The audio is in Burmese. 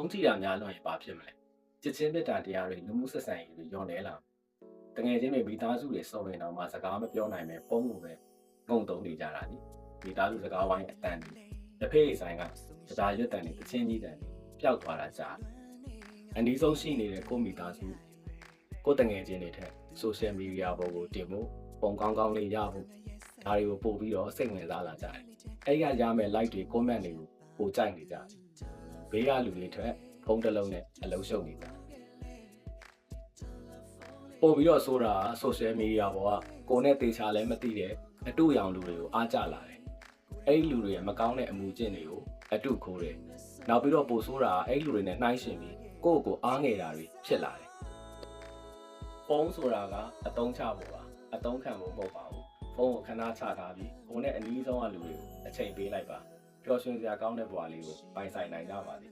ုံးကြည့်တာများလို့ရင်ဘာဖြစ်မလဲချစ်ချင်းမေတ္တာတရားတွေလူမှုဆက်ဆံရေးတွေညှော်လဲလာတကယ်ချင်းမိသားစုတွေစုံရင်တော့မှစကားမပြောနိုင်ပဲပုံမှုပဲငုံတုံးနေကြတာလေမိသားစုစကားဝိုင်းအတန်တွေတစ်ဖေးဆိုင်ကတရားရွတ်တန်တွေတချင်းကြီးတန်တွေပျောက်သွားတာကြားအန်ဒီဆုံးရှိနေတဲ့ကိုမိသားစုကိုတငယ်ချင်းတွေထက် social media ပေါ်ကိုတင်ဖို့ပုံကောင်းကောင်းလေးရဖို့ဒါတွေကိုပို့ပြီးတော့စိတ်ဝင်စားလာကြတယ်အဲ့ဒီကရမယ် like တွေ comment တွေကိုပို့ကြိုက်နေကြတယ်ဘေးကလူတွေထက်ဖုန်းတစ်လုံးနဲ့အလုံးရှုံနေကြတယ်ပို့ပြီးတော့ဆိုတာ social media ပေါ်ကကိုနဲ့တေချာလည်းမသိတဲ့အတူရောင်လူတွေကိုအားကြလာတယ်အဲ့ဒီလူတွေရဲ့မကောင်းတဲ့အမှုကျင့်တွေကိုအတူခိုးတယ်နောက်ပြီးတော့ပို့ဆိုတာအဲ့ဒီလူတွေနဲ့နှိုင်းယှဉ်ပြီးကိုယ့်ကိုအားငယ်တာတွေဖြစ်လာတယ်ဖုန်းဆိုတာကအတုံးချဖို့ပါအတုံးခံဖို့မဟုတ်ပါဘူးဖုန်းကိုခဏချထားပြီးကိုနဲ့အနည်းဆုံးကလူတွေကိုအချိန်ပေးလိုက်ပါပျော်ရွှင်စရာကောင်းတဲ့ဘဝလေးကိုပိုင်ဆိုင်နိုင်ကြပါစေ